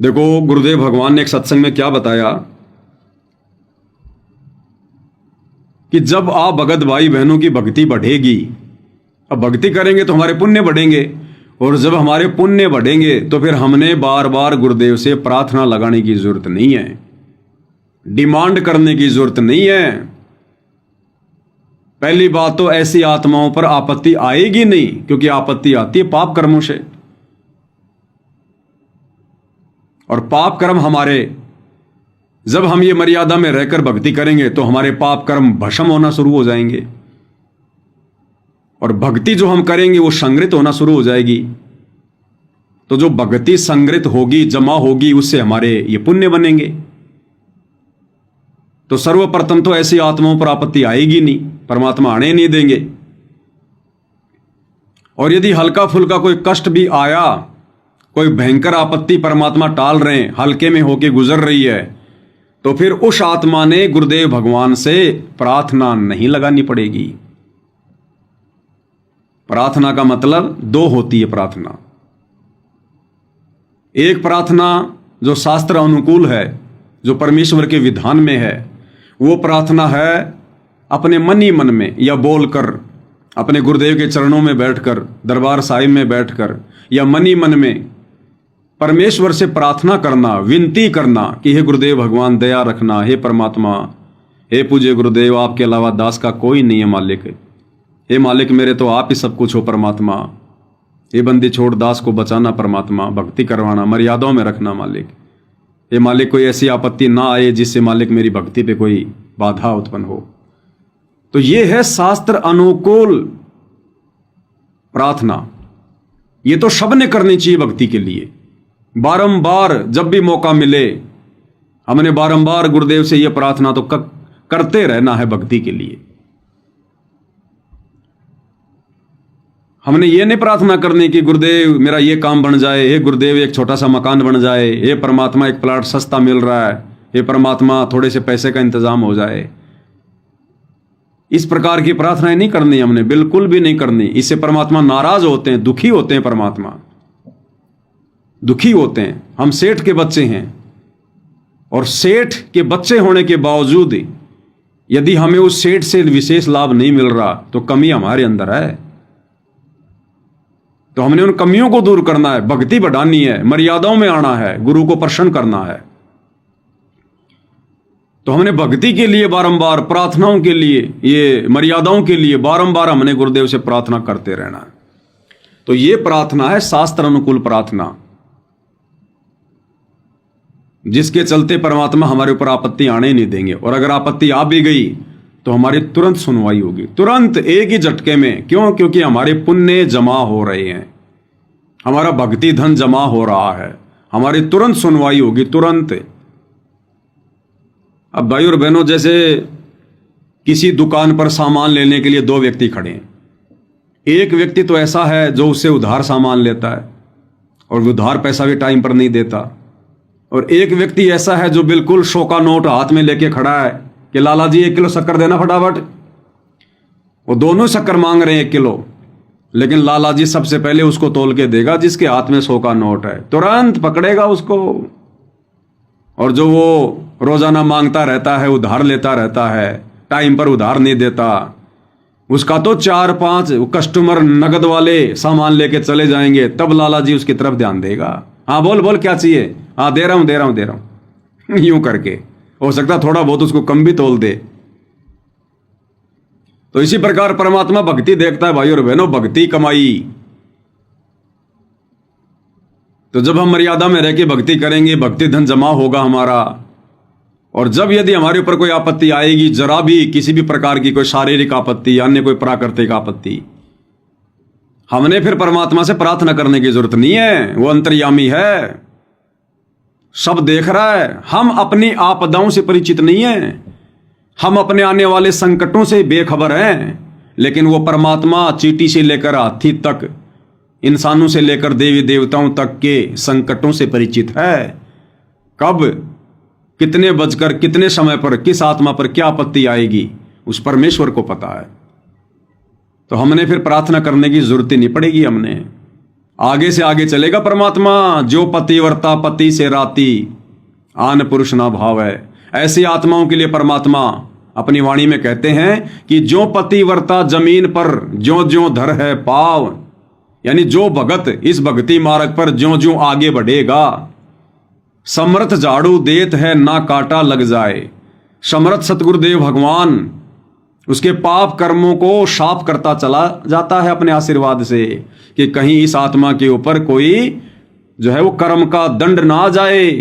देखो, गुरुदेव भगवान ने एक सत्संग में क्या बताया कि जब आप भगत भाई बहनों की भक्ति बढ़ेगी, अब भक्ति करेंगे तो हमारे पुण्य बढ़ेंगे, और जब हमारे पुण्य बढ़ेंगे तो फिर हमने बार बार गुरुदेव से प्रार्थना लगाने की जरूरत नहीं है, डिमांड करने की जरूरत नहीं है। पहली बात तो ऐसी आत्माओं पर आपत्ति आएगी नहीं, क्योंकि आपत्ति आती है पाप कर्मों से, और पाप कर्म हमारे, जब हम ये मर्यादा में रहकर भक्ति करेंगे तो हमारे पाप कर्म भस्म होना शुरू हो जाएंगे, और भक्ति जो हम करेंगे वो संग्रहित होना शुरू हो जाएगी। तो जो भक्ति संग्रहित होगी, जमा होगी, उससे हमारे ये पुण्य बनेंगे। तो सर्वप्रथम तो ऐसी आत्माओं पर आपत्ति आएगी नहीं, परमात्मा आने नहीं देंगे। और यदि हल्का फुल्का कोई कष्ट भी आया, कोई भयंकर आपत्ति परमात्मा टाल रहे हैं, हल्के में होके गुजर रही है, तो फिर उस आत्मा ने गुरुदेव भगवान से प्रार्थना नहीं लगानी पड़ेगी। प्रार्थना का मतलब दो होती है प्रार्थना। एक प्रार्थना जो शास्त्र अनुकूल है, जो परमेश्वर के विधान में है, वो प्रार्थना है अपने मन ही मन में या बोलकर, अपने गुरुदेव के चरणों में बैठकर, दरबार साहिब में बैठकर, या मन ही मन में परमेश्वर से प्रार्थना करना, विनती करना कि हे गुरुदेव भगवान दया रखना, हे परमात्मा, हे पूज्य गुरुदेव, आपके अलावा दास का कोई नहीं है मालिक, हे मालिक मेरे तो आप ही सब कुछ हो परमात्मा, हे बंदी छोड़ दास को बचाना परमात्मा, भक्ति करवाना, मर्यादाओं में रखना मालिक, हे मालिक कोई ऐसी आपत्ति ना आए जिससे मालिक मेरी भक्ति पे कोई बाधा उत्पन्न हो। तो ये है शास्त्र अनुकूल प्रार्थना। ये तो सबने करनी चाहिए भक्ति के लिए। बारंबार जब भी मौका मिले, हमने बारंबार गुरुदेव से यह प्रार्थना तो करते रहना है भक्ति के लिए। हमने ये नहीं प्रार्थना करनी कि गुरुदेव मेरा ये काम बन जाए, हे गुरुदेव एक छोटा सा मकान बन जाए, हे परमात्मा एक प्लाट सस्ता मिल रहा है, हे परमात्मा थोड़े से पैसे का इंतजाम हो जाए। इस प्रकार की प्रार्थनाएं नहीं करनी हमने, बिल्कुल भी नहीं करनी। इससे परमात्मा नाराज होते हैं, दुखी होते हैं, परमात्मा दुखी होते हैं। हम सेठ के बच्चे हैं, और सेठ के बच्चे होने के बावजूद यदि हमें उस सेठ से विशेष लाभ नहीं मिल रहा तो कमी हमारे अंदर है। तो हमने उन कमियों को दूर करना है, भक्ति बढ़ानी है, मर्यादाओं में आना है, गुरु को प्रसन्न करना है। तो हमने भक्ति के लिए बारंबार, प्रार्थनाओं के लिए, ये मर्यादाओं के लिए बारंबार हमने गुरुदेव से प्रार्थना करते रहना है। तो ये प्रार्थना है शास्त्र अनुकूल प्रार्थना, जिसके चलते परमात्मा हमारे ऊपर आपत्ति आने नहीं देंगे। और अगर आपत्ति आ भी गई तो हमारी तुरंत सुनवाई होगी, तुरंत एक ही झटके में। क्यों? क्योंकि हमारे पुण्य जमा हो रहे हैं, हमारा भक्ति धन जमा हो रहा है, हमारी तुरंत सुनवाई होगी, तुरंत। अब भाई और बहनों, जैसे किसी दुकान पर सामान लेने के लिए दो व्यक्ति खड़े हैं। एक व्यक्ति तो ऐसा है जो उससे उधार सामान लेता है और उधार पैसा भी टाइम पर नहीं देता, और एक व्यक्ति ऐसा है जो बिल्कुल 100 का नोट हाथ में लेके खड़ा है कि लाला जी 1 किलो शक्कर देना फटाफट। वो दोनों शक्कर मांग रहे हैं 1 किलो, लेकिन लाला जी सबसे पहले उसको तोल के देगा जिसके हाथ में 100 का नोट है, तुरंत पकड़ेगा उसको। और जो वो रोजाना मांगता रहता है, उधार लेता रहता है, टाइम पर उधार नहीं देता, उसका तो 4-5 कस्टमर नगद वाले सामान लेके चले जाएंगे, तब लाला जी उसकी तरफ ध्यान देगा। हाँ बोल बोल क्या चाहिए, हाँ दे रहा हूं दे रहा हूं दे रहा हूं, यूं करके। हो सकता थोड़ा बहुत उसको कम भी तोल दे। तो इसी प्रकार परमात्मा भक्ति देखता है भाई और बहनों, भक्ति कमाई। तो जब हम मर्यादा में रह के भक्ति करेंगे, भक्ति धन जमा होगा हमारा। और जब यदि हमारे ऊपर कोई आपत्ति आएगी, जरा भी किसी भी प्रकार की, कोई शारीरिक आपत्ति, अन्य कोई प्राकृतिक आपत्ति, हमने फिर परमात्मा से प्रार्थना करने की जरूरत नहीं है। वो अंतर्यामी है, सब देख रहा है। हम अपनी आपदाओं से परिचित नहीं है, हम अपने आने वाले संकटों से बेखबर हैं, लेकिन वो परमात्मा चींटी से लेकर हाथी तक, इंसानों से लेकर देवी देवताओं तक के संकटों से परिचित है। कब, कितने बजकर, कितने समय पर, किस आत्मा पर क्या आपत्ति आएगी, उस परमेश्वर को पता है। तो हमने फिर प्रार्थना करने की जरूरत ही नहीं पड़ेगी। हमने आगे से आगे चलेगा परमात्मा। जो पतिव्रता पति से राती, आन पुरुष ना भाव है। ऐसी आत्माओं के लिए परमात्मा अपनी वाणी में कहते हैं कि जो पतिव्रता जमीन पर ज्यों ज्यों धर है पाव, यानी जो भगत इस भक्ति मार्ग पर ज्यों ज्यों आगे बढ़ेगा, समर्थ झाड़ू देत है ना काटा लग जाए। समर्थ सतगुरुदेव भगवान उसके पाप कर्मों को साफ करता चला जाता है अपने आशीर्वाद से, कि कहीं इस आत्मा के ऊपर कोई जो है वो कर्म का दंड ना आ जाए,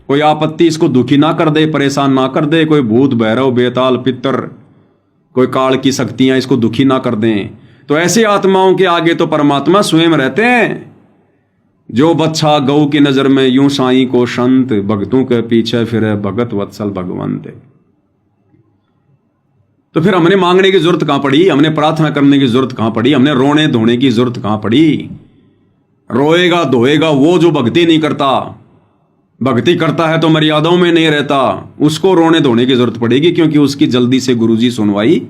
कोई आपत्ति इसको दुखी ना कर दे, परेशान ना कर दे, कोई भूत भैरव बेताल पितर, कोई काल की शक्तियां इसको दुखी ना कर दें। तो ऐसी आत्माओं के आगे तो परमात्मा स्वयं रहते हैं। जो बच्चा गौ की नजर में यूं साईं को संत, भक्तों के पीछे फिरे भगत वत्सल भगवंत। तो फिर हमने मांगने की जरूरत कहां पड़ी, हमने प्रार्थना करने की जरूरत कहां पड़ी, हमने रोने धोने की जरूरत कहां पड़ी। रोएगा धोएगा वो जो भक्ति नहीं करता, भक्ति करता है तो मर्यादाओं में नहीं रहता, उसको रोने धोने की जरूरत पड़ेगी, क्योंकि उसकी जल्दी से गुरुजी सुनवाई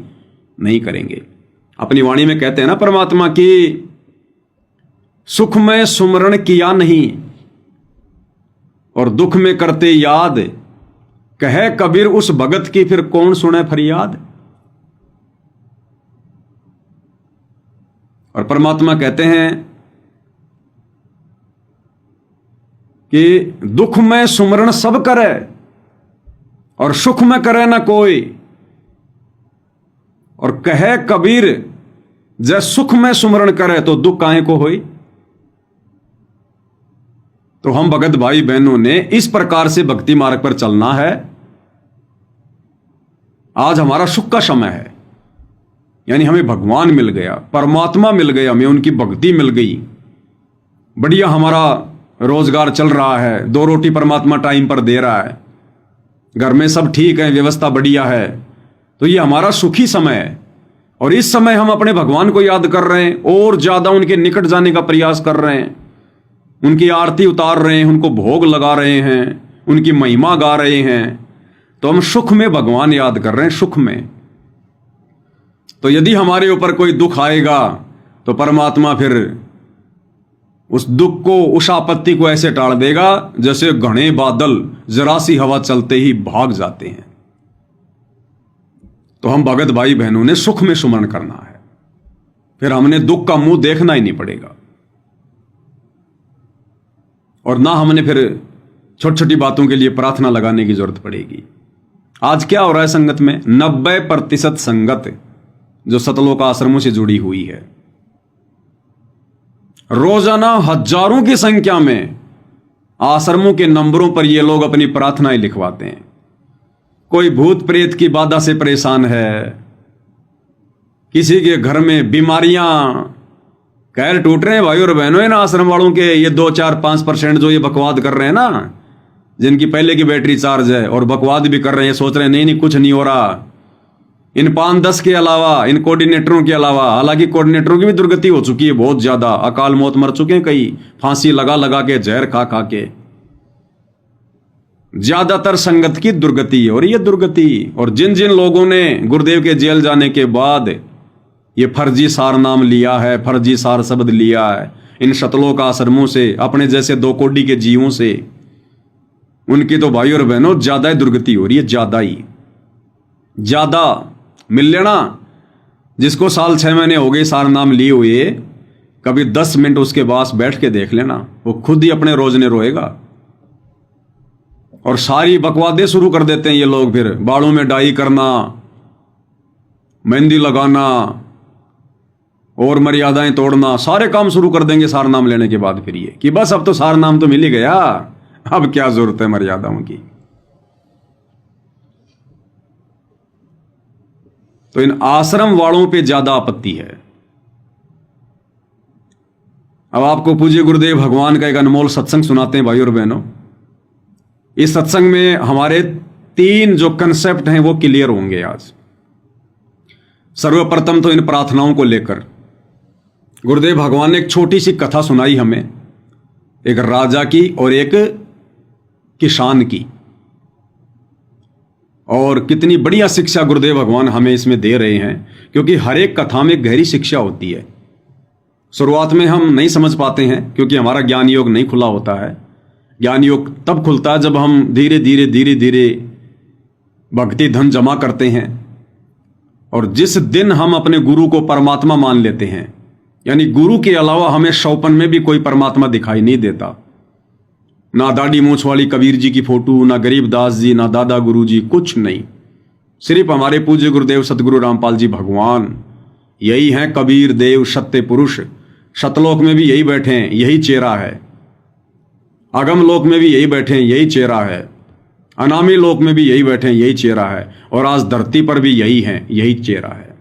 नहीं करेंगे। अपनी वाणी में कहते हैं ना परमात्मा की, सुख में सुमरण किया नहीं और दुख में करते याद, कहे कबीर उस भगत की फिर कौन सुने फरियाद। और परमात्मा कहते हैं कि दुख में सुमरण सब करे और सुख में करे ना कोई, और कहे कबीर जै सुख में सुमरण करे तो दुख काहे को होई। तो हम भगत भाई बहनों ने इस प्रकार से भक्ति मार्ग पर चलना है। आज हमारा सुख का समय है, यानी हमें भगवान मिल गया, परमात्मा मिल गया, हमें उनकी भक्ति मिल गई, बढ़िया हमारा रोजगार चल रहा है, 2 रोटी परमात्मा टाइम पर दे रहा है, घर में सब ठीक है, व्यवस्था बढ़िया है। तो ये हमारा सुखी समय है, और इस समय हम अपने भगवान को याद कर रहे हैं और ज्यादा उनके निकट जाने का प्रयास कर रहे हैं, उनकी आरती उतार रहे हैं, उनको भोग लगा रहे हैं, उनकी महिमा गा रहे हैं। तो हम सुख में भगवान याद कर रहे हैं, सुख में। तो यदि हमारे ऊपर कोई दुख आएगा तो परमात्मा फिर उस दुख को, उस आपत्ति को ऐसे टाल देगा जैसे घने बादल जरा सी हवा चलते ही भाग जाते हैं। तो हम भगत भाई बहनों ने सुख में सुमरण करना है, फिर हमने दुख का मुंह देखना ही नहीं पड़ेगा, और ना हमने फिर छोटी छोटी बातों के लिए प्रार्थना लगाने की जरूरत पड़ेगी। आज क्या हो रहा है संगत में, 90% संगत जो सतलोक आश्रमों से जुड़ी हुई है, रोजाना हजारों की संख्या में आश्रमों के नंबरों पर ये लोग अपनी प्रार्थनाएं लिखवाते हैं। कोई भूत प्रेत की बाधा से परेशान है, किसी के घर में बीमारियां, कैर टूट रहे हैं भाई और बहनों। इन आश्रम वालों के ये 2, 4, 5% जो ये बकवाद कर रहे हैं ना, जिनकी पहले की बैटरी चार्ज है और बकवाद भी कर रहे हैं, सोच रहे हैं नहीं नहीं कुछ नहीं हो रहा, इन 5-10 के अलावा, इन कोऑर्डिनेटरों के अलावा, हालांकि कोऑर्डिनेटरों की भी दुर्गति हो चुकी है बहुत ज्यादा, अकाल मौत मर चुके हैं कई, फांसी लगा लगा के, जहर खा खा के। ज्यादातर संगत की दुर्गति है। और ये दुर्गति, और जिन जिन लोगों ने गुरुदेव के जेल जाने के बाद ये फर्जी सार नाम लिया है, फर्जी सार शब्द लिया है, इन सतलोक आश्रमों से, अपने जैसे 2 कोड़ी के जीवों से, उनकी तो भाई और बहनों ज्यादा ही दुर्गति हो रही है, ज्यादा ही। ज्यादा मिल लेना, जिसको साल 6 महीने हो गए सार नाम लिए हुए, कभी 10 मिनट उसके पास बैठ के देख लेना, वो खुद ही अपने रोजने रोएगा। और सारी बकवादे शुरू कर देते हैं ये लोग, फिर बालों में डाई करना, मेहंदी लगाना और मर्यादाएं तोड़ना, सारे काम शुरू कर देंगे सार नाम लेने के बाद। फिर ये कि बस अब तो सार नाम तो मिल ही गया, अब क्या जरूरत है मर्यादाओं की। तो इन आश्रम वालों पे ज्यादा आपत्ति है। अब आपको पूज्य गुरुदेव भगवान का एक अनमोल सत्संग सुनाते हैं भाई और बहनों। इस सत्संग में हमारे 3 जो कंसेप्ट हैं वो क्लियर होंगे आज। सर्वप्रथम तो इन प्रार्थनाओं को लेकर गुरुदेव भगवान ने एक छोटी सी कथा सुनाई हमें, एक राजा की और एक किसान की, और कितनी बढ़िया शिक्षा गुरुदेव भगवान हमें इसमें दे रहे हैं, क्योंकि हर एक कथा में गहरी शिक्षा होती है। शुरुआत में हम नहीं समझ पाते हैं क्योंकि हमारा ज्ञान योग नहीं खुला होता है। ज्ञान योग तब खुलता है जब हम धीरे धीरे धीरे धीरे भक्ति धन जमा करते हैं, और जिस दिन हम अपने गुरु को परमात्मा मान लेते हैं, यानी गुरु के अलावा हमें शौपन में भी कोई परमात्मा दिखाई नहीं देता। ना दाढ़ी मूंछ वाली कबीर जी की फोटो, ना गरीबदास जी, ना दादा गुरु जी, कुछ नहीं। सिर्फ हमारे पूज्य गुरुदेव सतगुरु रामपाल जी भगवान, यही हैं कबीर देव सत्य पुरुष। सतलोक में भी यही बैठे हैं, यही चेहरा है। अगम लोक में भी यही बैठे हैं, यही चेहरा है। अनामी लोक में भी यही बैठे हैं, यही चेहरा है। और आज धरती पर भी यही हैं, यही चेहरा है।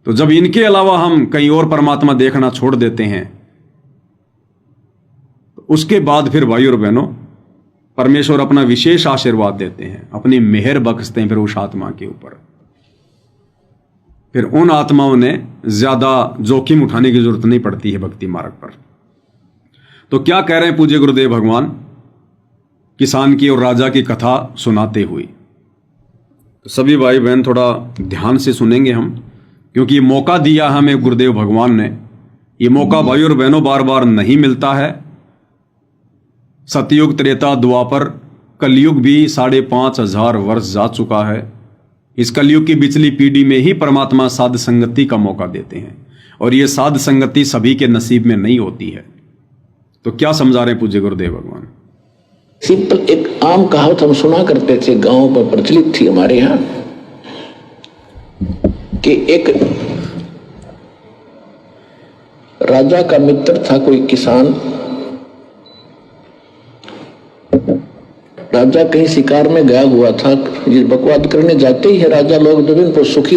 तो जब इनके अलावा हम कहीं और परमात्मा देखना छोड़ देते हैं, तो उसके बाद फिर भाई और बहनों, परमेश्वर अपना विशेष आशीर्वाद देते हैं, अपनी मेहर बख्शते हैं फिर उस आत्मा के ऊपर। फिर उन आत्माओं ने ज्यादा जोखिम उठाने की जरूरत नहीं पड़ती है भक्ति मार्ग पर। तो क्या कह रहे हैं पूज्य गुरुदेव भगवान किसान की और राजा की कथा सुनाते हुए? तो सभी भाई बहन थोड़ा ध्यान से सुनेंगे हम, क्योंकि ये मौका दिया हमें गुरुदेव भगवान ने। ये मौका भाई और बहनों बार बार नहीं मिलता है। सतयुग, त्रेता, द्वापर, कलयुग भी 5,500 वर्ष जा चुका है। इस कलयुग की पिछली पीढ़ी में ही परमात्मा साध संगति का मौका देते हैं, और ये साध संगति सभी के नसीब में नहीं होती है। तो क्या समझा रहे हैं पूज्य गुरुदेव भगवान? सिंपल एक आम कहावत हम सुना करते थे, गांव पर प्रचलित थी हमारे यहाँ, कि एक राजा का मित्र था कोई किसान। राजा कहीं शिकार में गया हुआ था, जिस बकवाद करने जाते ही है राजा लोग, जब इनको सुख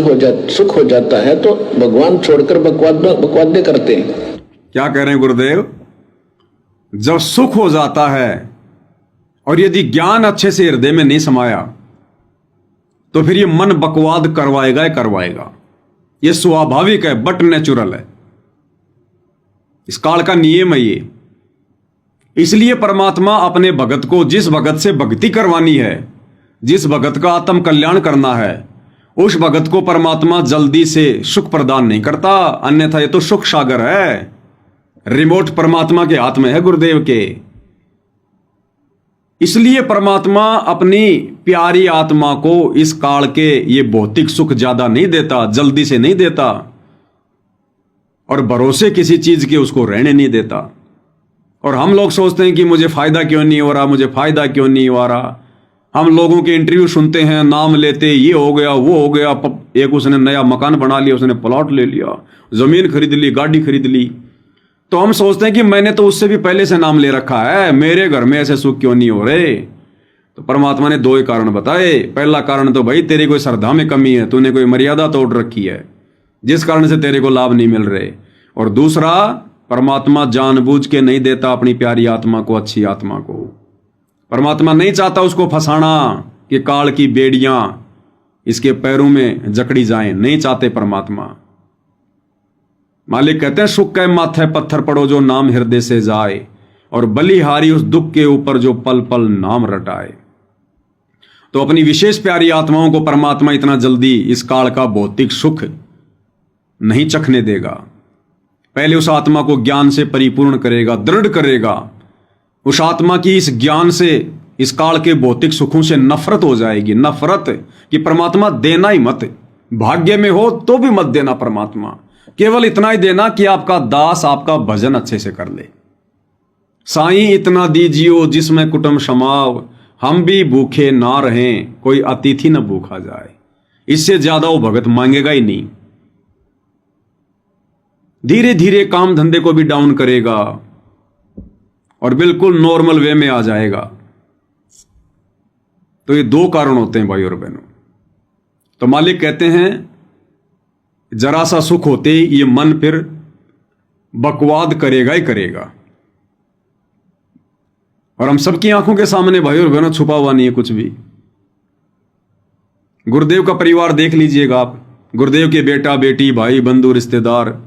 हो जाता है तो भगवान छोड़कर बकवादे करते हैं। क्या कह रहे हैं गुरुदेव? जब सुख हो जाता है और यदि ज्ञान अच्छे से हृदय में नहीं समाया, तो फिर ये मन बकवाद करवाएगा ही करवाएगा। ये स्वाभाविक है, बट नेचुरल है, इस काल का नियम है ये। इसलिए परमात्मा अपने भगत को, जिस भगत से भक्ति करवानी है, जिस भगत का आत्म कल्याण करना है, उस भगत को परमात्मा जल्दी से सुख प्रदान नहीं करता। अन्यथा ये तो सुख सागर है, रिमोट परमात्मा के हाथ में है, गुरुदेव के। इसलिए परमात्मा अपनी प्यारी आत्मा को इस काल के ये भौतिक सुख ज्यादा नहीं देता, जल्दी से नहीं देता, और भरोसे किसी चीज के उसको रहने नहीं देता। और हम लोग सोचते हैं कि मुझे फायदा क्यों नहीं हो रहा, मुझे फायदा क्यों नहीं हो रहा। हम लोगों के इंटरव्यू सुनते हैं, नाम लेते, ये हो गया वो हो गया, एक उसने नया मकान बना लिया, उसने प्लॉट ले लिया, जमीन खरीद ली, गाड़ी खरीद ली, तो हम सोचते हैं कि मैंने तो उससे भी पहले से नाम ले रखा है, मेरे घर में ऐसे सुख क्यों नहीं हो रहे। तो परमात्मा ने 2 ही कारण बताए। पहला कारण तो भाई तेरी कोई श्रद्धा में कमी है, तूने कोई मर्यादा तोड़ रखी है, जिस कारण से तेरे को लाभ नहीं मिल रहे। और दूसरा, परमात्मा जानबूझ के नहीं देता अपनी प्यारी आत्मा को, अच्छी आत्मा को। परमात्मा नहीं चाहता उसको फंसाना कि काल की बेड़ियां इसके पैरों में जकड़ी जाएं, नहीं चाहते परमात्मा। मालिक कहते हैं, सुख के माथे पत्थर पड़ो जो नाम हृदय से जाए, और बलिहारी उस दुख के ऊपर जो पल पल नाम रटाए। तो अपनी विशेष प्यारी आत्माओं को परमात्मा इतना जल्दी इस काल का भौतिक सुख नहीं चखने देगा। पहले उस आत्मा को ज्ञान से परिपूर्ण करेगा, दृढ़ करेगा। उस आत्मा की इस ज्ञान से इस काल के भौतिक सुखों से नफरत हो जाएगी, नफरत कि परमात्मा देना ही मत, भाग्य में हो तो भी मत देना परमात्मा, केवल इतना ही देना कि आपका दास आपका भजन अच्छे से कर ले। साईं इतना दीजियो जिसमें कुटुंब समाव, हम भी भूखे ना रहें कोई अतिथि न भूखा जाए। इससे ज्यादा वो भगत मांगेगा ही नहीं। धीरे धीरे काम धंधे को भी डाउन करेगा और बिल्कुल नॉर्मल वे में आ जाएगा। तो ये 2 कारण होते हैं भाई और बहनों। तो मालिक कहते हैं, जरा सा सुख होते ही ये मन फिर बकवाद करेगा ही करेगा। और हम सबकी आंखों के सामने भाई और बहनों छुपा हुआ नहीं है कुछ भी। गुरुदेव का परिवार देख लीजिएगा आप, गुरुदेव के बेटा बेटी, भाई बंधु, रिश्तेदार,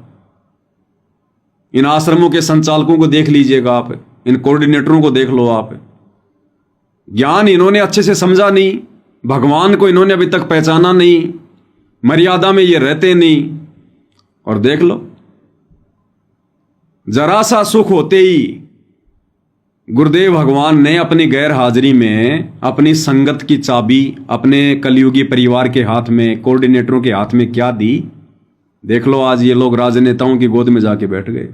इन आश्रमों के संचालकों को देख लीजिएगा आप, इन कोऑर्डिनेटरों को देख लो आप। ज्ञान इन्होंने अच्छे से समझा नहीं, भगवान को इन्होंने अभी तक पहचाना नहीं, मर्यादा में ये रहते नहीं, और देख लो जरा सा सुख होते ही गुरुदेव भगवान ने अपनी गैर हाजिरी में अपनी संगत की चाबी अपने कलयुगी परिवार के हाथ में, कोऑर्डिनेटरों के हाथ में क्या दी? देख लो, आज ये लोग राजनेताओं की गोद में जाके बैठ गए।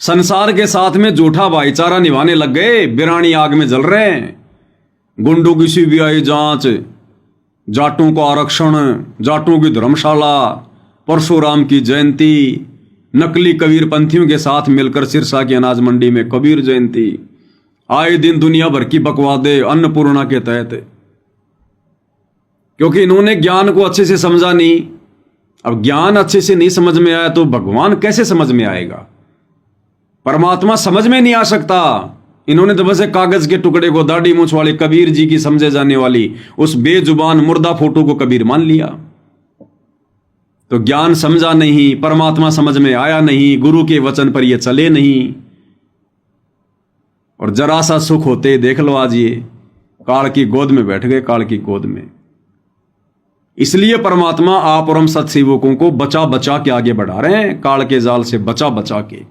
संसार के साथ में झूठा भाईचारा निभाने लग गए, बिरानी आग में जल रहे हैं। गुंडों की सीबीआई जांच, जाटों को आरक्षण, जाटों की धर्मशाला, परशुराम की जयंती, नकली कबीर पंथियों के साथ मिलकर सिरसा की अनाज मंडी में कबीर जयंती, आए दिन दुनिया भर की बकवादे अन्नपूर्णा के तहत, क्योंकि इन्होंने ज्ञान को अच्छे से समझा नहीं। अब ज्ञान अच्छे से नहीं समझ में आया तो भगवान कैसे समझ में आएगा? परमात्मा समझ में नहीं आ सकता। इन्होंने तो बस एक कागज के टुकड़े को दाढ़ी मूंछ वाले कबीर जी की समझे जाने वाली उस बेजुबान मुर्दा फोटो को कबीर मान लिया। तो ज्ञान समझा नहीं, परमात्मा समझ में आया नहीं, गुरु के वचन पर ये चले नहीं, और जरा सा सुख होते देख लो आज ये काल की गोद में बैठ गए, काल की गोद में। इसलिए परमात्मा आप और हम सत्सेवकों को बचा बचा के आगे बढ़ा रहे हैं, काल के जाल से बचा बचा के।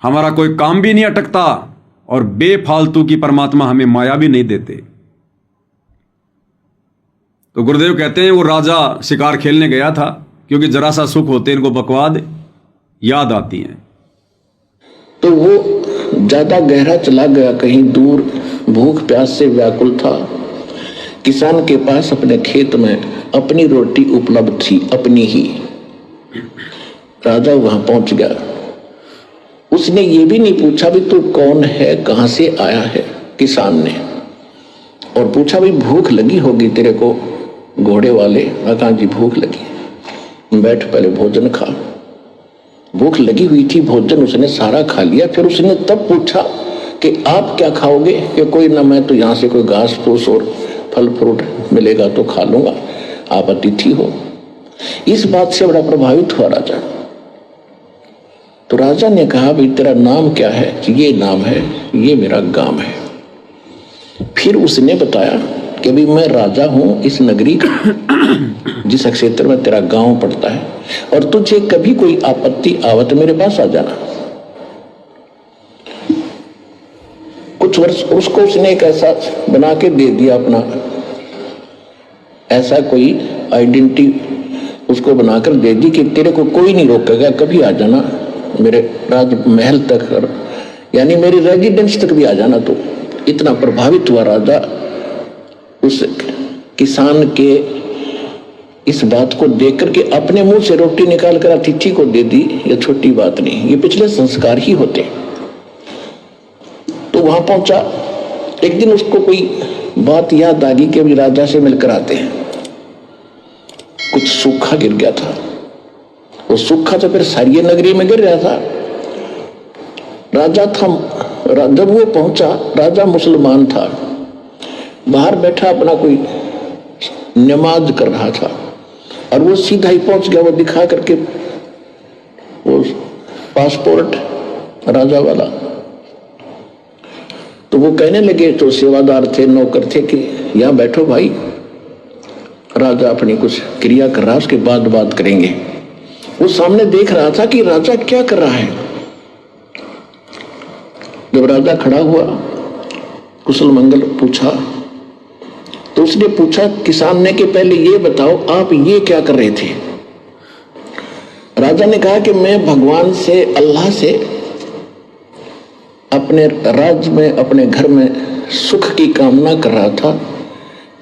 हमारा कोई काम भी नहीं अटकता और बेफालतू की परमात्मा हमें माया भी नहीं देते। तो गुरुदेव कहते हैं वो राजा शिकार खेलने गया था, क्योंकि जरा सा सुख होते इनको बकवाद याद आती हैं। तो वो ज्यादा गहरा चला गया, कहीं दूर, भूख प्यास से व्याकुल था। किसान के पास अपने खेत में अपनी रोटी उपलब्ध थी, अपनी ही। राजा वहां पहुंच गया। उसने ये भी नहीं पूछा भी तू कौन है, कहां से आया है, किसान ने, और पूछा भी भूख लगी होगी तेरे को घोड़े वाले? कहा जी भूख लगी। बैठ पहले भोजन खा। भूख लगी हुई थी, भोजन उसने सारा खा लिया। फिर उसने तब पूछा कि आप क्या खाओगे? कि कोई ना, मैं तो यहाँ से कोई घास फूस और फल फ्रूट मिलेगा तो खा लूंगा, आप अतिथि हो। इस बात से बड़ा प्रभावित हुआ राजा। तो राजा ने कहा भाई तेरा नाम क्या है? ये नाम है, ये मेरा गांव है। फिर उसने बताया कि भाई मैं राजा हूं इस नगरी का, जिस क्षेत्र में तेरा गांव पड़ता है, और तुझे कभी कोई आपत्ति आवत मेरे पास आ जाना। कुछ वर्ष उसको उसने एक ऐसा बना के दे दिया, अपना ऐसा कोई आइडेंटिटी उसको बनाकर दे दी कि तेरे को कोई नहीं रोकेगा, कभी आ जाना मेरे राजमहल तक, यानी मेरी रेजिडेंस तक भी आ जाना। तो इतना प्रभावित हुआ राजा उस किसान के इस बात को देख करके, अपने मुंह से रोटी निकाल कर अतिथि को दे दी। ये छोटी बात नहीं, ये पिछले संस्कार ही होते। तो वहां पहुंचा। एक दिन उसको कोई बात याद आ गई कि अभी राजा से मिलकर आते हैं। कुछ सूखा गिर गया था, वो सूखा तो फिर सारी नगरी में गिर रहा था। राजा था, जब वो पहुंचा, राजा मुसलमान था, बाहर बैठा अपना कोई नमाज कर रहा था, और वो सीधा ही पहुंच गया। वो दिखा करके वो पासपोर्ट राजा वाला, तो वो कहने लगे, तो सेवादार थे, नौकर थे, कि यहां बैठो भाई, राजा अपनी कुछ क्रिया कर रहा, उसके बाद बात करेंगे। वो सामने देख रहा था कि राजा क्या कर रहा है। जब राजा खड़ा हुआ, कुशल मंगल पूछा, तो उसने पूछा किसान ने कि पहले ये बताओ आप ये क्या कर रहे थे? राजा ने कहा कि मैं भगवान से, अल्लाह से अपने राज्य में, अपने घर में सुख की कामना कर रहा था।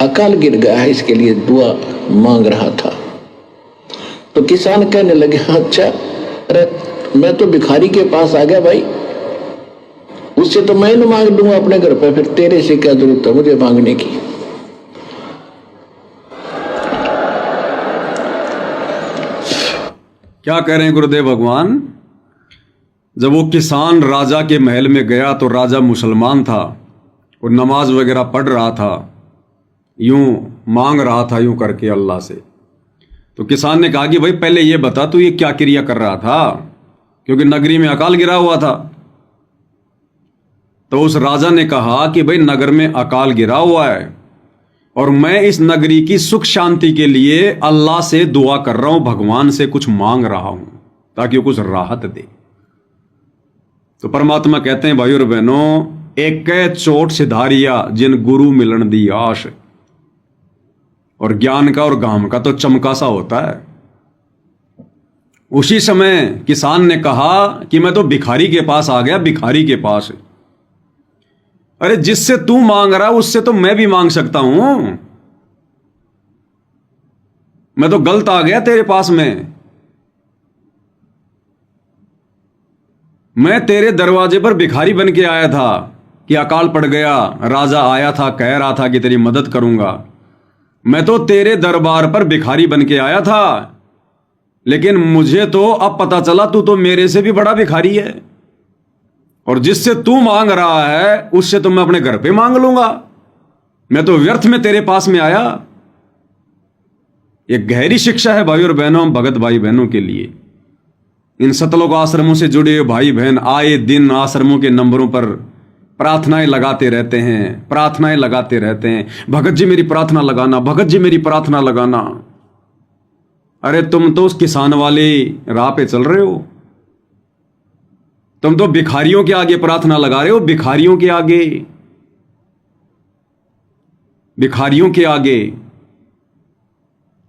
अकाल गिर गया है, इसके लिए दुआ मांग रहा था। तो किसान कहने लगे, अच्छा, अरे मैं तो भिखारी के पास आ गया भाई, उससे तो मैं न मांग लूंगा अपने घर पे, फिर तेरे से क्या जरूरत है मुझे मांगने की? क्या कह रहे हैं गुरुदेव भगवान? जब वो किसान राजा के महल में गया तो राजा मुसलमान था और नमाज वगैरह पढ़ रहा था, यूं मांग रहा था यूं करके अल्लाह से। तो किसान ने कहा कि भाई पहले ये बता तू ये क्या क्रिया कर रहा था, क्योंकि नगरी में अकाल गिरा हुआ था। तो उस राजा ने कहा कि भाई नगर में अकाल गिरा हुआ है और मैं इस नगरी की सुख शांति के लिए अल्लाह से दुआ कर रहा हूं, भगवान से कुछ मांग रहा हूं। ताकि वो कुछ राहत दे। तो परमात्मा कहते हैं भाई और बहनों, एक चोट सिधारिया जिन गुरु मिलन दी आश। और ज्ञान का और गाम का तो चमका सा होता है। उसी समय किसान ने कहा कि मैं तो भिखारी के पास आ गया, भिखारी के पास। अरे जिससे तू मांग रहा उससे तो मैं भी मांग सकता हूं। मैं तो गलत आ गया तेरे पास में। मैं तेरे दरवाजे पर भिखारी बन के आया था कि अकाल पड़ गया, राजा आया था, कह रहा था कि तेरी मदद करूंगा। मैं तो तेरे दरबार पर भिखारी बन के आया था, लेकिन मुझे तो अब पता चला तू तो मेरे से भी बड़ा भिखारी है। और जिससे तू मांग रहा है उससे तो मैं अपने घर पे मांग लूंगा। मैं तो व्यर्थ में तेरे पास में आया। यह गहरी शिक्षा है भाई और बहनों, भगत भाई बहनों के लिए। इन सतलोक आश्रमों से जुड़े हुए भाई बहन आए दिन आश्रमों के नंबरों पर प्रार्थनाएं लगाते रहते हैं, प्रार्थनाएं लगाते रहते हैं। भगत जी मेरी प्रार्थना लगाना, भगत जी मेरी प्रार्थना लगाना। अरे तुम तो उस किसान वाले राह पे चल रहे हो। तुम तो भिखारियों के आगे प्रार्थना लगा रहे हो, भिखारियों के आगे, भिखारियों के आगे।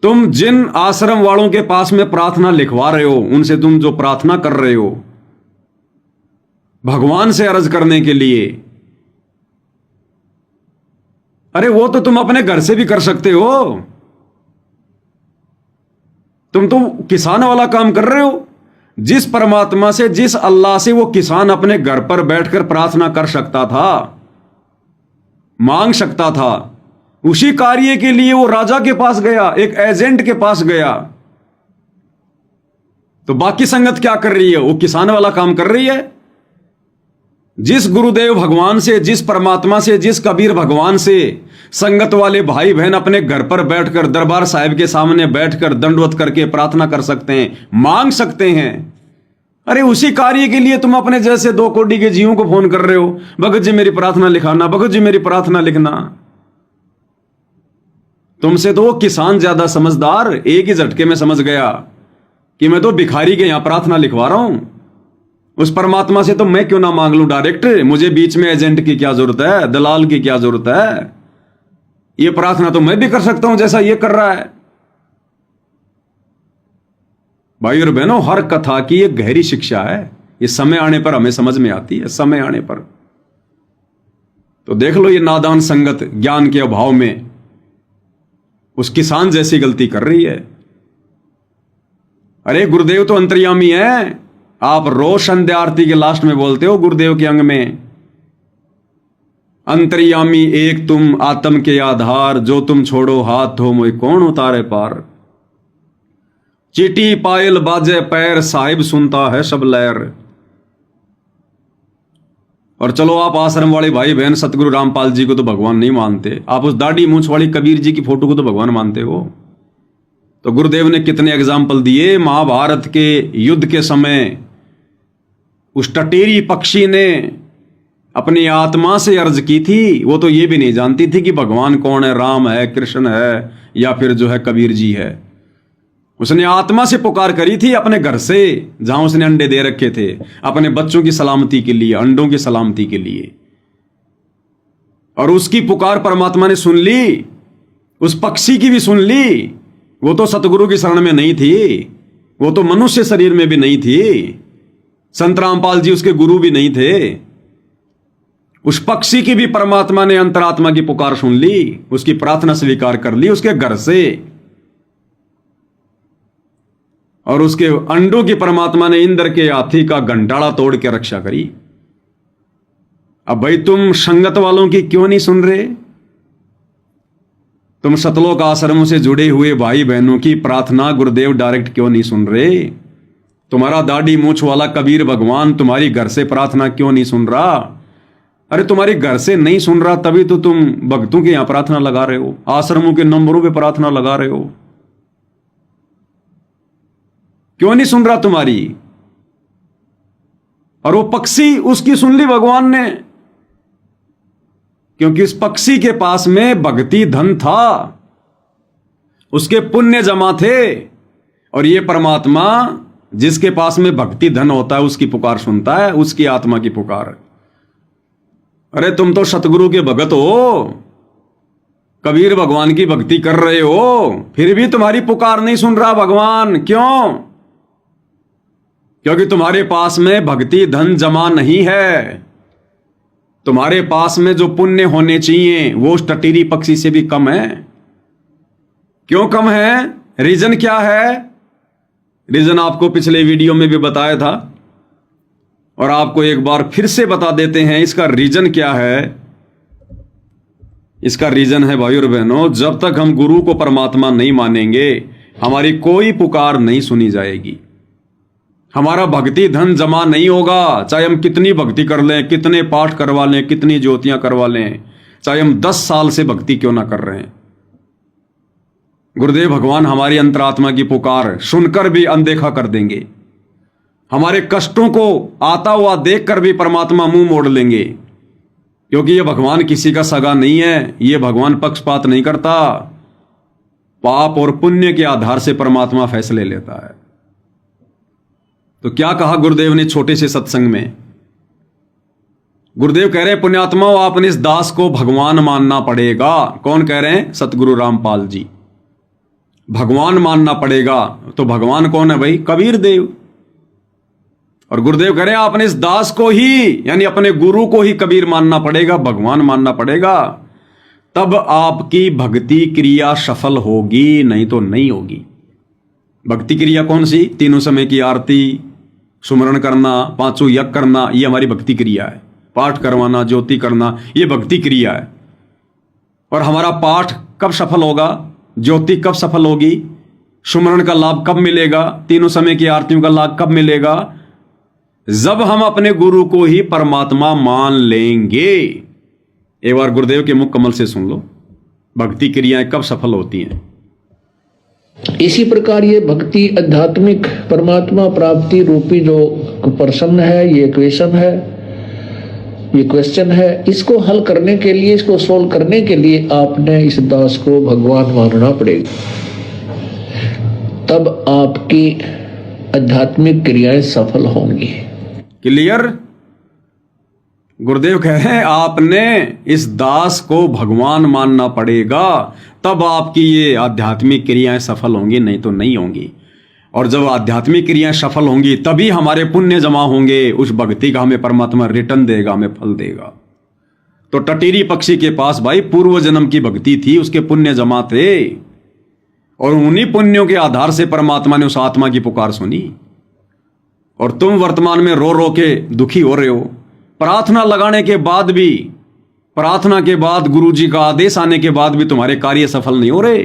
तुम जिन आश्रम वालों के पास में प्रार्थना लिखवा रहे हो, उनसे तुम जो प्रार्थना कर रहे हो भगवान से अर्ज करने के लिए, अरे वो तो तुम अपने घर से भी कर सकते हो। तुम तो किसान वाला काम कर रहे हो। जिस परमात्मा से, जिस अल्लाह से वो किसान अपने घर पर बैठकर प्रार्थना कर सकता था, मांग सकता था, उसी कार्य के लिए वो राजा के पास गया, एक एजेंट के पास गया। तो बाकी संगत क्या कर रही है? वो किसान वाला काम कर रही है। जिस गुरुदेव भगवान से, जिस परमात्मा से, जिस कबीर भगवान से संगत वाले भाई बहन अपने घर पर बैठकर, दरबार साहिब के सामने बैठकर दंडवत करके प्रार्थना कर सकते हैं, मांग सकते हैं, अरे उसी कार्य के लिए तुम अपने जैसे 2 कोटी के जीवों को फोन कर रहे हो, भगत जी मेरी प्रार्थना लिखाना, भगत जी मेरी प्रार्थना लिखना। तुमसे तो वो किसान ज्यादा समझदार, एक ही झटके में समझ गया कि मैं तो भिखारी के यहां प्रार्थना लिखवा रहा हूं। उस परमात्मा से तो मैं क्यों ना मांग लूं डायरेक्ट? मुझे बीच में एजेंट की क्या जरूरत है, दलाल की क्या जरूरत है? ये प्रार्थना तो मैं भी कर सकता हूं जैसा ये कर रहा है। भाई और बहनों, हर कथा की एक गहरी शिक्षा है। ये समय आने पर हमें समझ में आती है, समय आने पर। तो देख लो, ये नादान संगत ज्ञान के अभाव में उस किसान जैसी गलती कर रही है। अरे गुरुदेव तो अंतर्यामी है। आप रोज संध्या आरती के लास्ट में बोलते हो गुरुदेव के अंग में, अंतर्यामी एक तुम आत्म के आधार, जो तुम छोड़ो हाथ धो मोय कौन उतारे पार। चीटी पायल बाजे पैर, साहिब सुनता है सब लहर। और चलो, आप आश्रम वाले भाई बहन सतगुरु रामपाल जी को तो भगवान नहीं मानते, आप उस दाढ़ी मूंछ वाली कबीर जी की फोटो को तो भगवान मानते हो। तो गुरुदेव ने कितने एग्जाम्पल दिए। महाभारत के युद्ध के समय उस टटेरी पक्षी ने अपनी आत्मा से अर्ज की थी। वो तो ये भी नहीं जानती थी कि भगवान कौन है, राम है, कृष्ण है, या फिर जो है कबीर जी है। उसने आत्मा से पुकार करी थी अपने घर से, जहां उसने अंडे दे रखे थे, अपने बच्चों की सलामती के लिए, अंडों की सलामती के लिए। और उसकी पुकार परमात्मा ने सुन ली, उस पक्षी की भी सुन ली। वो तो सतगुरु की शरण में नहीं थी, वो तो मनुष्य शरीर में भी नहीं थी, संत रामपाल जी उसके गुरु भी नहीं थे। उस पक्षी की भी परमात्मा ने अंतरात्मा की पुकार सुन ली, उसकी प्रार्थना स्वीकार कर ली उसके घर से। और उसके अंडों की परमात्मा ने इंद्र के हाथी का घंटाड़ा तोड़ के रक्षा करी। अब भाई तुम संगत वालों की क्यों नहीं सुन रहे? तुम सतलोक आश्रमों से जुड़े हुए भाई बहनों की प्रार्थना गुरुदेव डायरेक्ट क्यों नहीं सुन रहे? तुम्हारा दाढ़ी मूंछ वाला कबीर भगवान तुम्हारी घर से प्रार्थना क्यों नहीं सुन रहा? अरे तुम्हारे घर से नहीं सुन रहा तभी तो तुम भक्तों के यहां प्रार्थना लगा रहे हो, आश्रमों के नंबरों पे प्रार्थना लगा रहे हो। क्यों नहीं सुन रहा तुम्हारी? और वो पक्षी, उसकी सुन ली भगवान ने, क्योंकि उस पक्षी के पास में भक्ति धन था, उसके पुण्य जमा थे। और ये परमात्मा जिसके पास में भक्ति धन होता है उसकी पुकार सुनता है, उसकी आत्मा की पुकार। अरे तुम तो सतगुरु के भगत हो, कबीर भगवान की भक्ति कर रहे हो, फिर भी तुम्हारी पुकार नहीं सुन रहा भगवान। क्यों? क्योंकि तुम्हारे पास में भक्ति धन जमा नहीं है। तुम्हारे पास में जो पुण्य होने चाहिए वो उस टटीरी पक्षी से भी कम है। क्यों कम है? रीजन क्या है? रीजन आपको पिछले वीडियो में भी बताया था और आपको एक बार फिर से बता देते हैं। इसका रीजन क्या है? इसका रीजन है भाई और बहनों, जब तक हम गुरु को परमात्मा नहीं मानेंगे हमारी कोई पुकार नहीं सुनी जाएगी, हमारा भक्ति धन जमा नहीं होगा। चाहे हम कितनी भक्ति कर लें, कितने पाठ करवा लें, कितनी ज्योतियां करवा लें, चाहे हम 10 साल से भक्ति क्यों ना कर रहे हैं, गुरुदेव भगवान हमारी अंतरात्मा की पुकार सुनकर भी अनदेखा कर देंगे। हमारे कष्टों को आता हुआ देखकर भी परमात्मा मुंह मोड़ लेंगे, क्योंकि ये भगवान किसी का सगा नहीं है। ये भगवान पक्षपात नहीं करता, पाप और पुण्य के आधार से परमात्मा फैसले लेता है। तो क्या कहा गुरुदेव ने छोटे से सत्संग में? गुरुदेव कह रहे हैं पुण्यात्माओं, आपने इस दास को भगवान मानना पड़ेगा। कौन कह रहे हैं? सतगुरु रामपाल जी। भगवान मानना पड़ेगा। तो भगवान कौन है भाई? कबीर देव। और गुरुदेव कह रहे हैं आपने इस दास को ही, यानी अपने गुरु को ही कबीर मानना पड़ेगा, भगवान मानना पड़ेगा, तब आपकी भक्ति क्रिया सफल होगी, नहीं तो नहीं होगी। भक्ति क्रिया कौन सी? तीनों समय की आरती, सुमरण करना, 5 यज्ञ करना, ये हमारी भक्ति क्रिया है। पाठ करवाना, ज्योति करना, ये भक्ति क्रिया है। और हमारा पाठ कब सफल होगा? ज्योति कब सफल होगी? सुमरण का लाभ कब मिलेगा? तीनों समय की आरतियों का लाभ कब मिलेगा? जब हम अपने गुरु को ही परमात्मा मान लेंगे। एक बार गुरुदेव के मुख कमल से सुन लो, भक्ति क्रियाएं कब सफल होती हैं। इसी प्रकार ये भक्ति आध्यात्मिक परमात्मा प्राप्ति रूपी जो प्रश्न है, ये क्वेश्चन है, ये क्वेश्चन है, इसको हल करने के लिए, इसको सोल्व करने के लिए आपने इस दास को भगवान मानना पड़ेगा। तब आपकी आध्यात्मिक क्रियाएं सफल होंगी। क्लियर? गुरुदेव कह रहे हैं आपने इस दास को भगवान मानना पड़ेगा, तब आपकी ये आध्यात्मिक क्रियाएं सफल होंगी, नहीं तो नहीं होंगी। और जब आध्यात्मिक क्रियाएं सफल होंगी तभी हमारे पुण्य जमा होंगे, उस भक्ति का हमें परमात्मा रिटर्न देगा, हमें फल देगा। तो टटीरी पक्षी के पास भाई पूर्व जन्म की भक्ति थी, उसके पुण्य जमा थे, और उन्हीं पुण्यों के आधार से परमात्मा ने उस आत्मा की पुकार सुनी। और तुम वर्तमान में रो रो के दुखी हो रहे हो, प्रार्थना लगाने के बाद भी, प्रार्थना के बाद गुरु जी का आदेश आने के बाद भी तुम्हारे कार्य सफल नहीं हो रहे,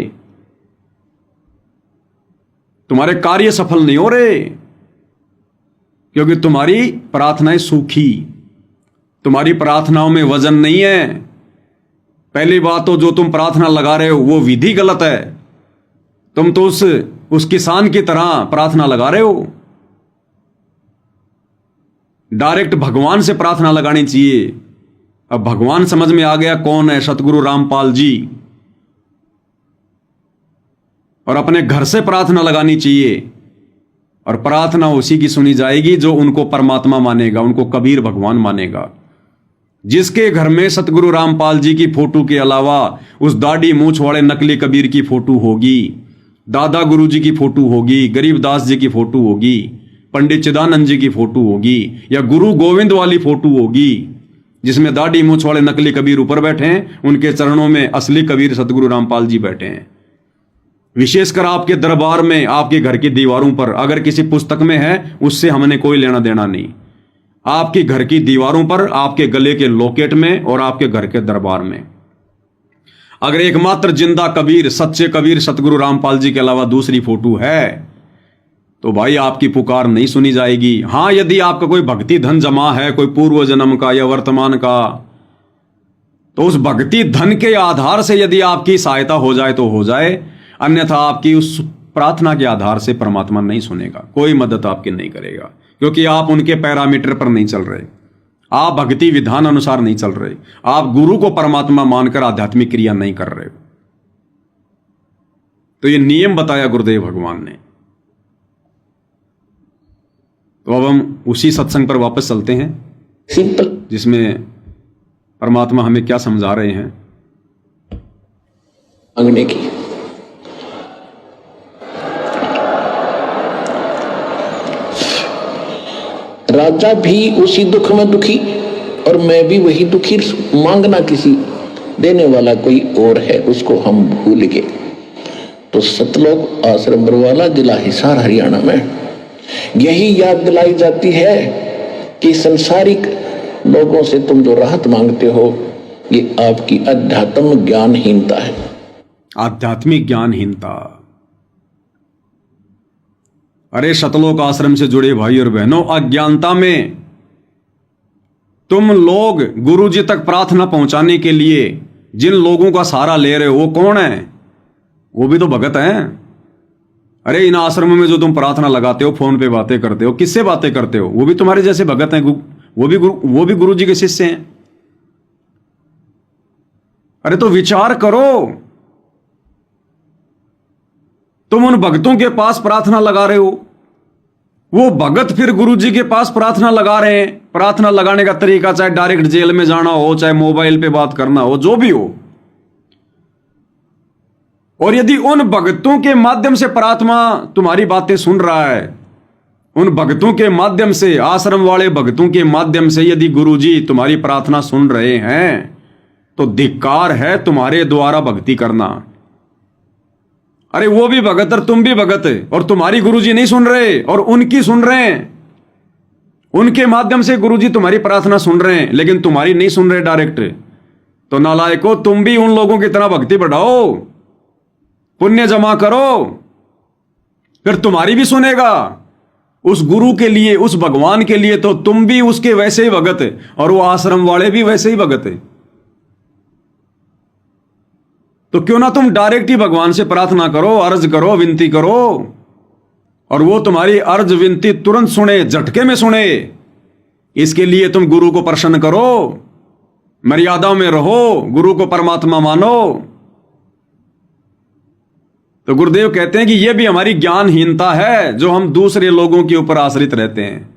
तुम्हारे कार्य सफल नहीं हो रहे, क्योंकि तुम्हारी प्रार्थनाएं सूखी, तुम्हारी प्रार्थनाओं में वजन नहीं है। पहली बात तो जो तुम प्रार्थना लगा रहे हो वो विधि गलत है। तुम तो उस किसान की तरह प्रार्थना लगा रहे हो। डायरेक्ट भगवान से प्रार्थना लगानी चाहिए। अब भगवान समझ में आ गया कौन है, सतगुरु रामपाल जी। और अपने घर से प्रार्थना लगानी चाहिए, और प्रार्थना उसी की सुनी जाएगी जो उनको परमात्मा मानेगा, उनको कबीर भगवान मानेगा। जिसके घर में सतगुरु रामपाल जी की फोटो के अलावा उस दाढ़ी मूछ वाले नकली कबीर की फोटो होगी, दादा गुरु जी की फोटो होगी, गरीबदास जी की फोटो होगी, पंडित चिदानंद जी की फोटो होगी, या गुरु गोविंद वाली फोटो होगी जिसमें दाढ़ी मूछ वाले नकली कबीर ऊपर बैठे हैं, उनके चरणों में असली कबीर सतगुरु रामपाल जी बैठे हैं। विशेषकर आपके दरबार में, आपके घर की दीवारों पर, अगर किसी पुस्तक में है उससे हमने कोई लेना देना नहीं। आपके घर की दीवारों पर, आपके गले के लॉकेट में और आपके घर के दरबार में अगर एकमात्र जिंदा कबीर, सच्चे कबीर सतगुरु रामपाल जी के अलावा दूसरी फोटो है तो भाई आपकी पुकार नहीं सुनी जाएगी। हां, यदि आपका कोई भक्ति धन जमा है, कोई पूर्व जन्म का या वर्तमान का, तो उस भक्ति धन के आधार से यदि आपकी सहायता हो जाए तो हो जाए, अन्यथा आपकी उस प्रार्थना के आधार से परमात्मा नहीं सुनेगा, कोई मदद आपकी नहीं करेगा, क्योंकि आप उनके पैरामीटर पर नहीं चल रहे, आप भक्ति विधान अनुसार नहीं चल रहे, आप गुरु को परमात्मा मानकर आध्यात्मिक क्रिया नहीं कर रहे। तो ये नियम बताया गुरुदेव भगवान ने। तो अब हम उसी सत्संग पर वापस चलते हैं सिंपल जिसमें परमात्मा हमें क्या समझा रहे हैं। मांगने की। राजा भी उसी दुख में दुखी और मैं भी वही दुखी। मांगना किसी देने वाला कोई और है, उसको हम भूल गए। तो सतलोक आश्रम बरवाला, जिला हिसार, हरियाणा में यही याद दिलाई जाती है कि संसारिक लोगों से तुम जो राहत मांगते हो ये आपकी अध्यात्म ज्ञानहीनता है। आध्यात्मिक ज्ञानहीनता। अरे सतलोक आश्रम से जुड़े भाई और बहनों, अज्ञानता में तुम लोग गुरु जी तक प्रार्थना पहुंचाने के लिए जिन लोगों का सहारा ले रहे हो वो कौन है? वो भी तो भगत हैं। अरे इन आश्रमों में जो तुम प्रार्थना लगाते हो, फोन पे बातें करते हो, किससे बातें करते हो? वो भी तुम्हारे जैसे भगत हैं, वो भी गुरु जी के शिष्य हैं। अरे तो विचार करो, तुम उन भक्तों के पास प्रार्थना लगा रहे हो, वो भगत फिर गुरु जी के पास प्रार्थना लगा रहे हैं। प्रार्थना लगाने का तरीका चाहे डायरेक्ट जेल में जाना हो, चाहे मोबाइल पे बात करना हो, जो भी हो। और यदि उन भक्तों के माध्यम से प्रार्थना तुम्हारी बातें सुन रहा है, उन भक्तों के माध्यम से, आश्रम वाले भक्तोों के माध्यम से यदि गुरुजी तुम्हारी प्रार्थना सुन रहे हैं, तो धिक्कार है तुम्हारे द्वारा भक्ति करना। अरे वो भी भगत और तुम भी भगत, और तुम्हारी गुरुजी नहीं सुन रहे और उनकी सुन रहे हैं। उनके माध्यम से गुरुजी तुम्हारी प्रार्थना सुन रहे हैं, लेकिन तुम्हारी नहीं सुन रहे डायरेक्ट। तो नालायको, तुम भी उन लोगों की तरह भक्ति बढ़ाओ, पुण्य जमा करो, फिर तुम्हारी भी सुनेगा। उस गुरु के लिए, उस भगवान के लिए तो तुम भी उसके वैसे ही भगत है, और वो आश्रम वाले भी वैसे ही भगत है। तो क्यों ना तुम डायरेक्ट ही भगवान से प्रार्थना करो, अर्ज करो, विनती करो, और वो तुम्हारी अर्ज विनती तुरंत सुने, झटके में सुने। इसके लिए तुम गुरु को प्रसन्न करो, मर्यादाओं में रहो, गुरु को परमात्मा मानो। तो गुरुदेव कहते हैं कि यह भी हमारी ज्ञानहीनता है, जो हम दूसरे लोगों के ऊपर आश्रित रहते हैं।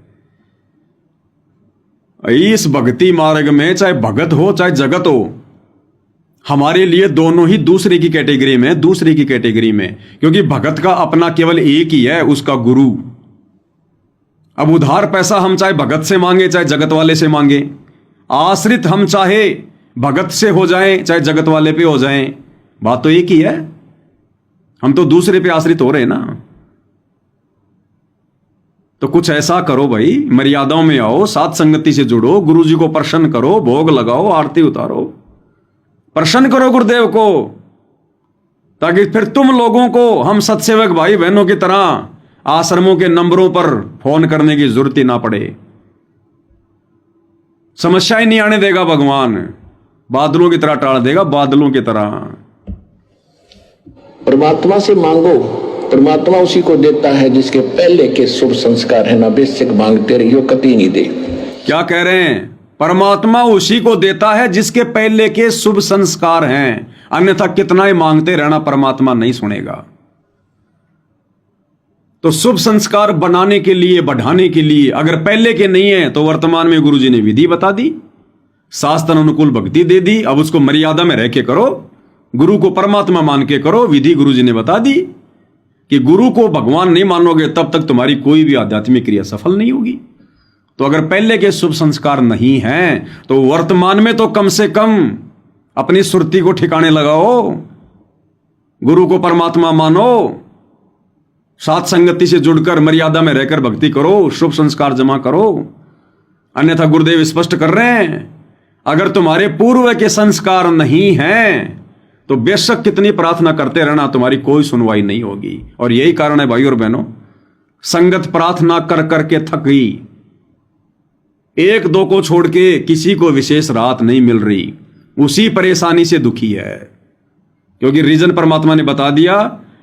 इस भक्ति मार्ग में चाहे भगत हो चाहे जगत हो, हमारे लिए दोनों ही दूसरे की कैटेगरी में, दूसरे की कैटेगरी में। क्योंकि भगत का अपना केवल एक ही है, उसका गुरु। अब उधार पैसा हम चाहे भगत से मांगे चाहे जगत वाले से मांगे, आश्रित हम चाहे भगत से हो जाएं चाहे जगत वाले पे हो जाएं, बात तो एक ही है। हम तो दूसरे पे आश्रित हो रहे हैं ना। तो कुछ ऐसा करो भाई, मर्यादाओं में आओ, साथ संगति से जुड़ो, गुरु जी को प्रसन्न करो, भोग लगाओ, आरती उतारो, प्रसन्न करो गुरुदेव को, ताकि फिर तुम लोगों को हम सत्सेवक भाई बहनों की तरह आश्रमों के नंबरों पर फोन करने की जरूरत ही ना पड़े। समस्या ही नहीं आने देगा भगवान, बादलों की तरह टाल देगा, बादलों की तरह। परमात्मा से मांगो, परमात्मा उसी को देता है जिसके पहले के शुभ संस्कार है ना। बेशक मांगते रहियो, कभी नहीं दे। क्या कह रहे हैं? परमात्मा उसी को देता है जिसके पहले के शुभ संस्कार हैं, अन्यथा कितना ही मांगते रहना परमात्मा नहीं सुनेगा। तो शुभ संस्कार बनाने के लिए, बढ़ाने के लिए अगर पहले के नहीं है, तो वर्तमान में गुरुजी ने विधि बता दी, शास्त्र अनुकूल भक्ति दे दी। अब उसको मर्यादा में रह के करो, गुरु को परमात्मा मान के करो। विधि गुरुजी ने बता दी कि गुरु को भगवान नहीं मानोगे तब तक तुम्हारी कोई भी आध्यात्मिक क्रिया सफल नहीं होगी। तो अगर पहले के शुभ संस्कार नहीं हैं, तो वर्तमान में तो कम से कम अपनी सुरती को ठिकाने लगाओ, गुरु को परमात्मा मानो, साथ संगति से जुड़कर मर्यादा में रहकर भक्ति करो, शुभ संस्कार जमा करो। अन्यथा गुरुदेव स्पष्ट कर रहे हैं, अगर तुम्हारे पूर्व के संस्कार नहीं हैं, तो बेशक कितनी प्रार्थना करते रहना, तुम्हारी कोई सुनवाई नहीं होगी। और यही कारण है भाई और बहनों, संगत प्रार्थना कर करके थक गई, एक दो को छोड़ के किसी को विशेष राहत नहीं मिल रही, उसी परेशानी से दुखी है। क्योंकि रीजन परमात्मा ने बता दिया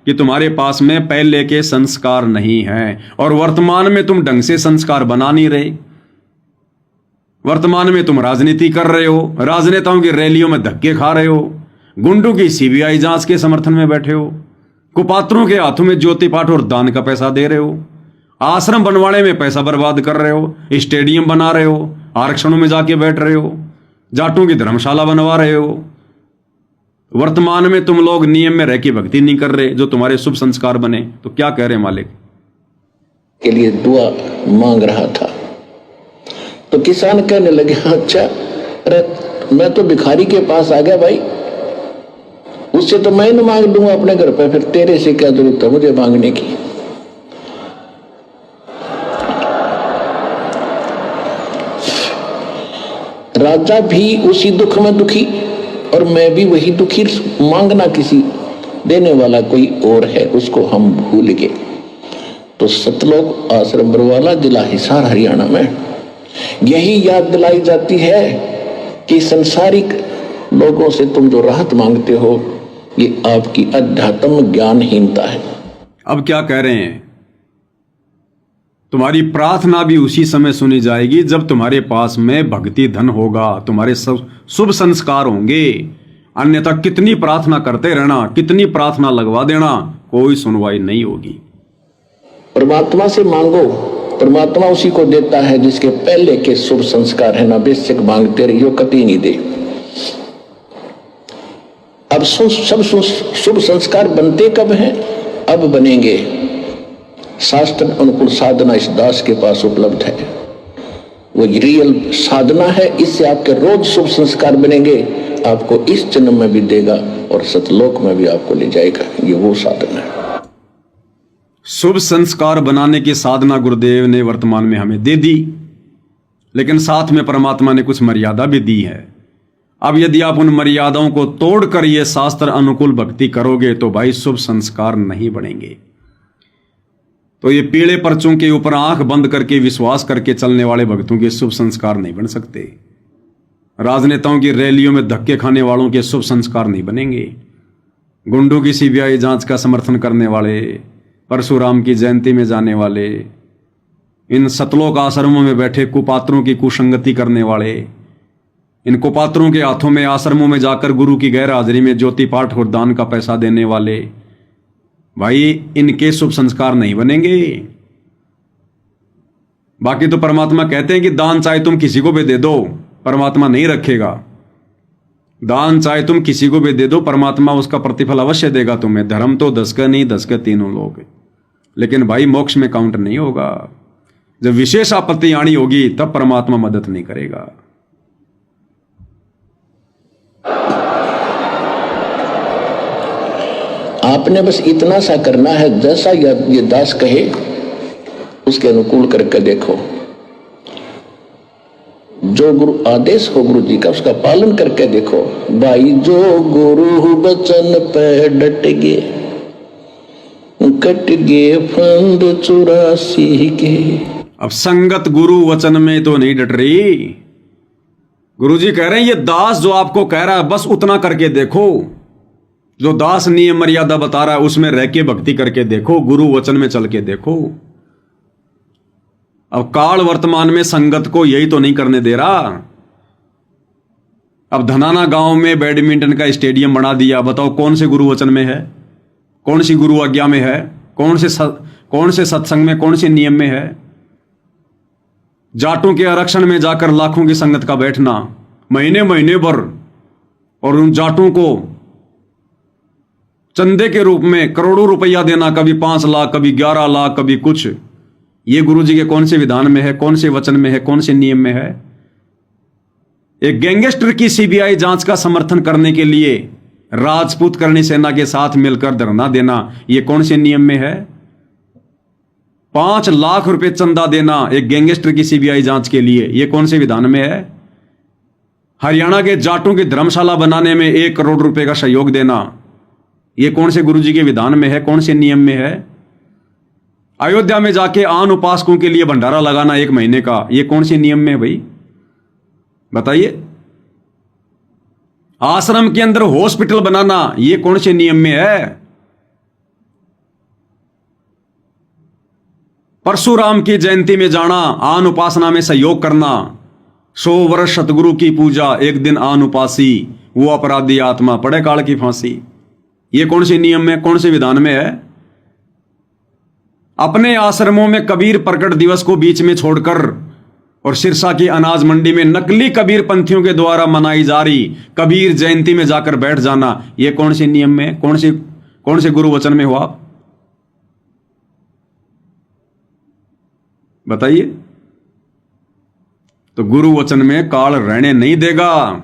कि तुम्हारे पास में पहले के संस्कार नहीं हैं, और वर्तमान में तुम ढंग से संस्कार बना नहीं रहे। वर्तमान में तुम राजनीति कर रहे हो, राजनेताओं की रैलियों में धक्के खा रहे हो, गुंडों की सीबीआई जांच के समर्थन में बैठे हो, कुपात्रों के हाथों में ज्योति पाठ और दान का पैसा दे रहे हो, आश्रम बनवाने में पैसा बर्बाद कर रहे हो, स्टेडियम बना रहे हो, आरक्षणों में जाके बैठ रहे हो, जाटों की धर्मशाला बनवा रहे हो। वर्तमान में तुम लोग नियम में रह के भक्ति नहीं कर रहे, जो तुम्हारे शुभ संस्कार बने। तो क्या कह रहे मालिक के लिए दुआ मांग रहा था। तो किसान कहने लगे, अच्छा अरे मैं तो भिखारी के पास आ गया भाई, उससे तो मैं न मांग लूंगा अपने घर पे, फिर तेरे से क्या जरूरत है मुझे मांगने की। राजा भी उसी दुख में दुखी और मैं भी वही दुखी। मांगना किसी देने वाला कोई और है, उसको हम भूल गए। तो सतलोक आश्रम बरवाला, जिला हिसार, हरियाणा में यही याद दिलाई जाती है कि संसारिक लोगों से तुम जो राहत मांगते हो, ये आपकी अध्यात्म ज्ञानहीनता है। अब क्या कह रहे हैं, तुम्हारी प्रार्थना भी उसी समय सुनी जाएगी जब तुम्हारे पास में भक्ति धन होगा, तुम्हारे सब शुभ संस्कार होंगे। अन्यथा कितनी प्रार्थना करते रहना, कितनी प्रार्थना लगवा देना, कोई सुनवाई नहीं होगी। परमात्मा से मांगो, परमात्मा उसी को देता है जिसके पहले के शुभ संस्कार है ना। बेशक मांगते रहियो, कभी नहीं दे। अब सब शुभ संस्कार बनते कब हैं? अब बनेंगे। शास्त्र अनुकूल साधना इस दास के पास उपलब्ध है, वो रियल साधना है। इससे आपके रोज शुभ संस्कार बनेंगे, आपको इस जन्म में भी देगा और सतलोक में भी आपको ले जाएगा। ये वो साधना है। शुभ संस्कार बनाने की साधना गुरुदेव ने वर्तमान में हमें दे दी, लेकिन साथ में परमात्मा ने कुछ मर्यादा भी दी है। अब यदि आप उन मर्यादाओं को तोड़कर ये शास्त्र अनुकूल भक्ति करोगे तो भाई शुभ संस्कार नहीं बनेंगे। तो ये पीले पर्चों के ऊपर आंख बंद करके विश्वास करके चलने वाले भक्तों के शुभ संस्कार नहीं बन सकते। राजनेताओं की रैलियों में धक्के खाने वालों के शुभ संस्कार नहीं बनेंगे। गुंडों की सीबीआई जांच का समर्थन करने वाले, परशुराम की जयंती में जाने वाले, इन सतलोक आश्रमों में बैठे कुपात्रों की कुसंगति करने वाले, इन कुपात्रों के हाथों में आश्रमों में जाकर गुरु की गैर हाजिरी में ज्योति पाठ और दान का पैसा देने वाले, भाई इनके शुभ संस्कार नहीं बनेंगे। बाकी तो परमात्मा कहते हैं कि दान चाहे तुम किसी को भी दे दो, परमात्मा नहीं रखेगा। दान चाहे तुम किसी को भी दे दो, परमात्मा उसका प्रतिफल अवश्य देगा तुम्हें। धर्म तो 10 का नहीं 10 के तीनों लोग, लेकिन भाई मोक्ष में काउंट नहीं होगा। जब विशेष आपत्ति आनी होगी तब परमात्मा मदद नहीं करेगा। आपने बस इतना सा करना है, जैसा ये दास कहे उसके अनुकूल करके देखो। जो गुरु आदेश हो गुरु जी का, उसका पालन करके देखो। भाई जो गुरु वचन पे डट गए, कट गए फंद 84 के। अब संगत गुरु वचन में तो नहीं डट रही। गुरु जी कह रहे हैं ये दास जो आपको कह रहा है बस उतना करके देखो। जो दास नियम मर्यादा बता रहा है उसमें रह के भक्ति करके देखो, गुरु वचन में चल के देखो। अब काल वर्तमान में संगत को यही तो नहीं करने दे रहा। अब धनाना गांव में बैडमिंटन का स्टेडियम बना दिया, बताओ कौन से गुरु वचन में है, कौन सी गुरु आज्ञा में है, कौन से सत्संग में, कौन से नियम में है। जाटों के आरक्षण में जाकर लाखों की संगत का बैठना, महीने महीने भर, और उन जाटों को चंदे के रूप में करोड़ों रुपया देना, कभी 5 लाख, कभी 11 लाख, कभी कुछ। ये गुरु जी के कौन से विधान में है, कौन से वचन में है, कौन से नियम में है। एक गैंगस्टर की सीबीआई जांच का समर्थन करने के लिए राजपूत करणी सेना के साथ मिलकर धरना देना, ये कौन से नियम में है। 5 लाख रुपए चंदा देना एक गैंगस्टर की सीबीआई जांच के लिए, ये कौन से विधान में है। हरियाणा के जाटों की धर्मशाला बनाने में 1 करोड़ रुपए का सहयोग देना, ये कौन से गुरु जी के विधान में है, कौन से नियम में है। अयोध्या में जाके आन उपासकों के लिए भंडारा लगाना 1 महीने का, ये कौन से नियम में है भाई बताइए। आश्रम के अंदर हॉस्पिटल बनाना, ये कौन से नियम में है। परशुराम की जयंती में जाना, आन उपासना में सहयोग करना, 100 वर्ष सतगुरु की पूजा, 1 दिन आन उपासी, वो अपराधी आत्मा पड़े काल की फांसी, ये कौन से नियम में, कौन से विधान में है। अपने आश्रमों में कबीर प्रकट दिवस को बीच में छोड़कर और सिरसा की अनाज मंडी में नकली कबीर पंथियों के द्वारा मनाई जा रही कबीर जयंती में जाकर बैठ जाना, यह कौन से नियम में, कौन से गुरु वचन में हुआ? बताइए। तो गुरु वचन में काल रहने नहीं देगा।